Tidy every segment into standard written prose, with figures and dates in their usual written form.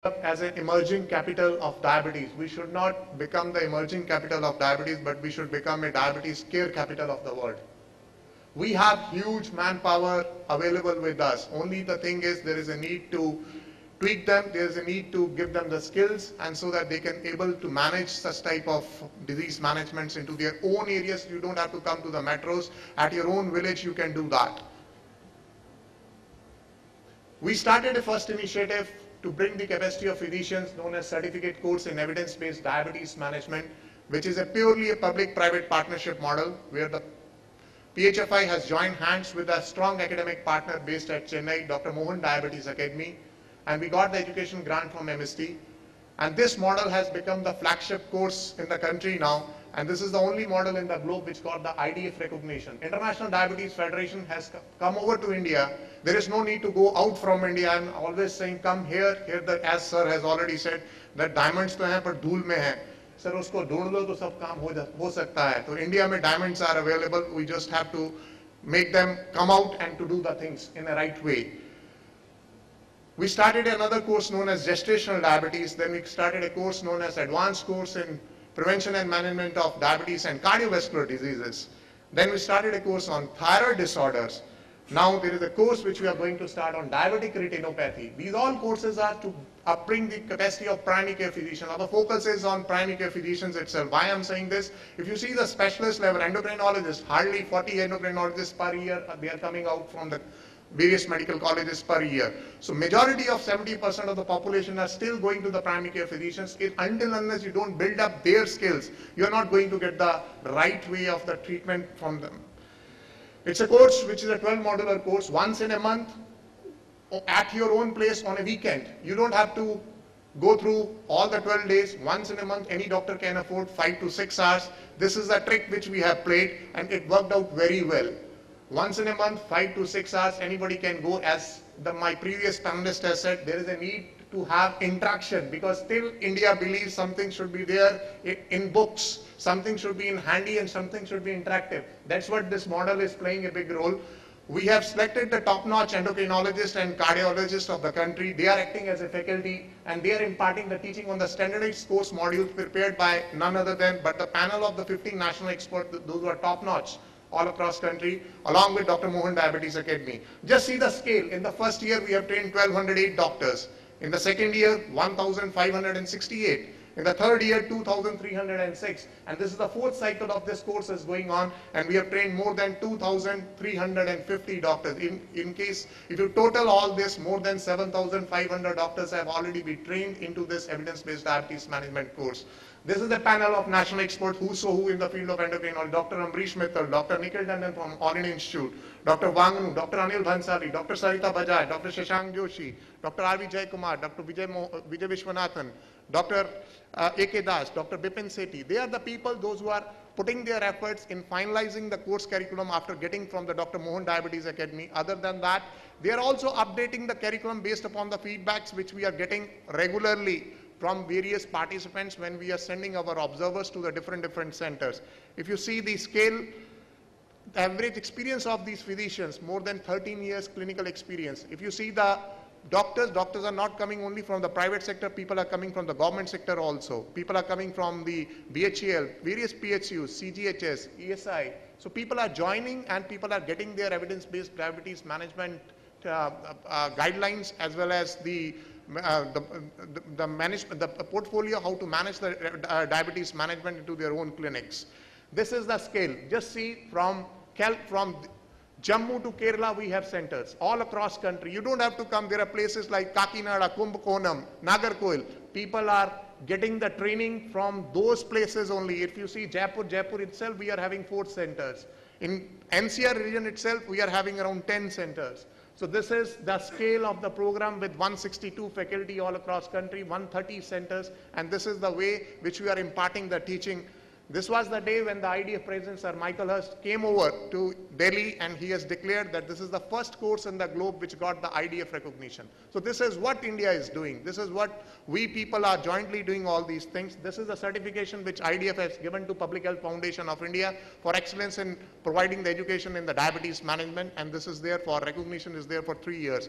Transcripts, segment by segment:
as an emerging capital of diabetes. We should not become the emerging capital of diabetes, but we should become a diabetes care capital of the world. We have huge manpower available with us. Only the thing is there is a need to tweak them, there is a need to give them the skills, and so that they can able to manage such type of disease managements into their own areas. You don't have to come to the metros. At your own village you can do that. We started a first initiative to bring the capacity of physicians known as Certificate Course in Evidence-Based Diabetes Management, which is a purely a public-private partnership model where the PHFI has joined hands with a strong academic partner based at Chennai, Dr. Mohan Diabetes Academy, and we got the education grant from MST. And this model has become the flagship course in the country now, and this is the only model in the globe which got the IDF recognition. International Diabetes Federation has come over to India. There is no need to go out from India. I'm always saying come here, as sir has already said, that diamonds to hain par dhool mein hai. Sir, usko dhoond lo to sab kaam ho sakta hai. So India mein diamonds are available. We just have to make them come out and to do the things in the right way. We started another course known as Gestational Diabetes. Then we started a course known as Advanced Course in Prevention and Management of Diabetes and Cardiovascular Diseases. Then we started a course on thyroid disorders. Now there is a course which we are going to start on diabetic retinopathy. These all courses are to upping the capacity of primary care physicians. Our focus is on primary care physicians itself. Why I'm saying this? If you see the specialist level endocrinologists, hardly 40 endocrinologists per year, they are coming out from the various medical colleges per year. So majority of 70% of the population are still going to the primary care physicians. Until unless you don't build up their skills, you're not going to get the right way of the treatment from them. It's a course which is a 12-modular course, once in a month, at your own place on a weekend. You don't have to go through all the 12 days. Once in a month, any doctor can afford 5 to 6 hours. This is a trick which we have played, and it worked out very well. Once in a month, 5 to 6 hours, anybody can go. As my previous panelist has said, there is a need to have interaction, because still India believes something should be there in books, something should be in handy, and something should be interactive. That's what this model is playing a big role. We have selected the top-notch endocrinologists and cardiologists of the country. They are acting as a faculty, and they are imparting the teaching on the standardized course modules prepared by none other than but the panel of the 15 national experts, those who are top-notch all across country, along with Dr. Mohan Diabetes Academy. Just see the scale. In the first year, we have trained 1,208 doctors. In the second year, 1,568. In the third year, 2,306. And this is the fourth cycle of this course is going on, and we have trained more than 2,350 doctors. In case, if you total all this, more than 7,500 doctors have already been trained into this evidence-based diabetes management course. This is a panel of national experts, who in the field of endocrinology: Dr. Amrish Mittal, Dr. Nikhil Tandon from All India Institute, Dr. Wangnu, Dr. Anil Bhansali, Dr. Sarita Bajaj, Dr. Shashank Joshi, Dr. R. Vijay Kumar, Dr. Vijay Vishwanathan, Dr. A.K. Das, Dr. Bipin Sethi. They are the people, those who are putting their efforts in finalizing the course curriculum after getting from the Dr. Mohan Diabetes Academy. Other than that, they are also updating the curriculum based upon the feedbacks which we are getting regularly from various participants when we are sending our observers to the different centers. If you see the scale, the average experience of these physicians, more than 13 years clinical experience. If you see the doctors are not coming only from the private sector, people are coming from the government sector also. People are coming from the BHEL, various PHUs, CGHS, ESI. So people are joining, and people are getting their evidence-based diabetes management guidelines, as well as the portfolio, how to manage the diabetes management into their own clinics. This is the scale. Just see from Jammu to Kerala, we have centers all across country. You don't have to come. There are places like Kakinada, Kumbakonam, Nagarkoil. People are getting the training from those places only. If you see Jaipur itself, we are having 4 centers. In NCR region itself, we are having around 10 centers. So this is the scale of the program, with 162 faculty all across country, 130 centers, and this is the way which we are imparting the teaching. This was the day when the IDF President Sir Michael Hurst came over to Delhi, and he has declared that this is the first course in the globe which got the IDF recognition. So this is what India is doing. This is what we people are jointly doing, all these things. This is the certification which IDF has given to Public Health Foundation of India for excellence in providing the education in the diabetes management, and this is there for recognition, is there for 3 years.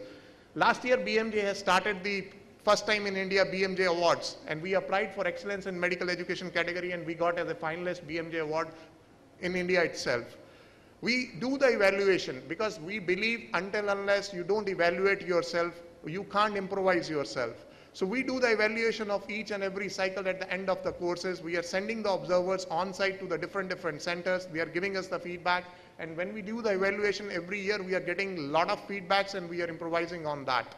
Last year, BMJ has started the first time in India BMJ Awards, and we applied for excellence in medical education category, and we got as a finalist BMJ Award in India itself. We do the evaluation because we believe until unless you don't evaluate yourself, you can't improvise yourself. So we do the evaluation of each and every cycle at the end of the courses. We are sending the observers on site to the different centers. They are giving us the feedback. And when we do the evaluation every year, we are getting a lot of feedbacks and we are improvising on that.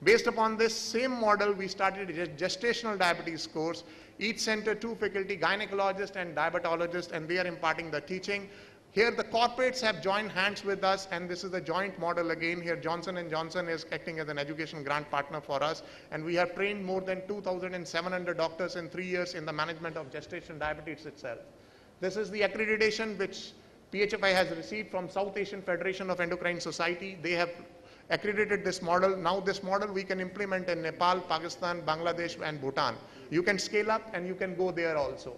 Based upon this same model, we started a gestational diabetes course. Each center, 2 faculty, gynecologist and diabetologist, and they are imparting the teaching. Here the corporates have joined hands with us, and this is a joint model again. Here Johnson & Johnson is acting as an education grant partner for us, and we have trained more than 2,700 doctors in 3 years in the management of gestational diabetes itself. This is the accreditation which PHFI has received from South Asian Federation of Endocrine Society. They have accredited this model. Now this model we can implement in Nepal, Pakistan, Bangladesh and Bhutan. You can scale up and you can go there also.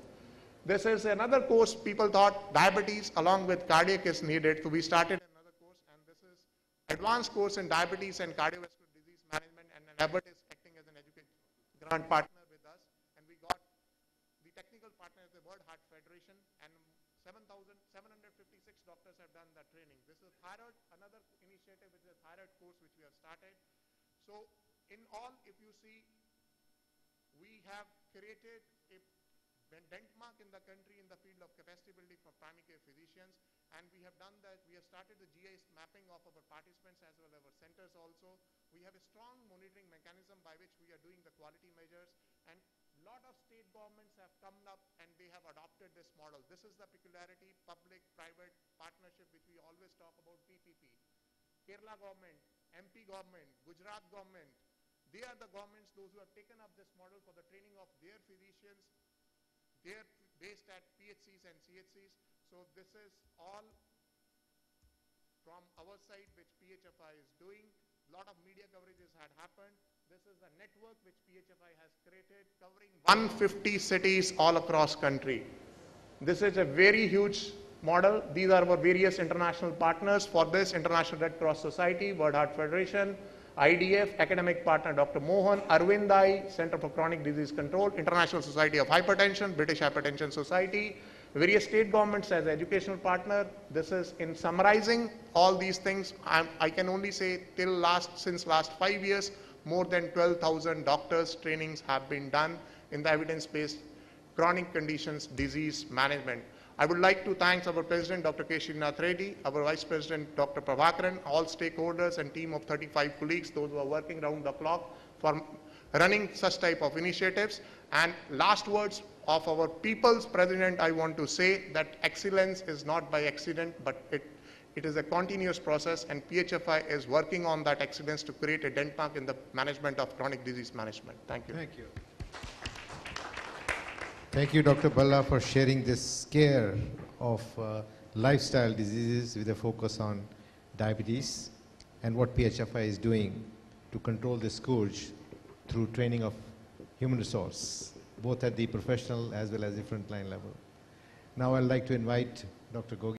This is another course. People thought diabetes along with cardiac is needed, so we started another course, and this is advanced course in diabetes and cardiovascular disease management, and Abbott is acting as an education grant partner with us, and we got the technical partner is the World Heart Federation, and 7,756 doctors have done the training. This is thyroid, another initiative which is a thyroid course which we have started. So in all, if you see, we have created a benchmark in the country in the field of capacity building for primary care physicians, and we have done that. We have started the GIS mapping of our participants as well as our centers also. We have a strong monitoring mechanism by which we are doing the quality measures, and a lot of state governments have come up and they have adopted this model. This is the peculiarity, public-private partnership which we always talk about, PPP. Kerala government, MP government, Gujarat government, they are the governments, those who have taken up this model for the training of their physicians. They are based at PHCs and CHCs. So this is all from our side which PHFI is doing. A lot of media coverages had happened. This is a network which PHFI has created covering 150 cities all across country. This is a very huge model. These are our various international partners for this: International Red Cross Society, World Heart Federation, IDF, academic partner Dr. Mohan, Arvindai, Center for Chronic Disease Control, International Society of Hypertension, British Hypertension Society, various state governments as educational partner. This is in summarizing all these things. I can only say since last 5 years, more than 12,000 doctors trainings have been done in the evidence-based chronic conditions disease management. I would like to thank our President, Dr. K. Srinath Reddy, our Vice President, Dr. Prabhakaran, all stakeholders and team of 35 colleagues, those who are working round the clock for running such type of initiatives. And last words of our People's President, I want to say that excellence is not by accident, but it is a continuous process, and PHFI is working on that excellence to create a benchmark in the management of chronic disease management. Thank you. Thank you. Thank you, Dr. Bhalla, for sharing this scare of lifestyle diseases with a focus on diabetes and what PHFI is doing to control the scourge through training of human resource, both at the professional as well as the frontline level. Now I'd like to invite Dr. Gogi.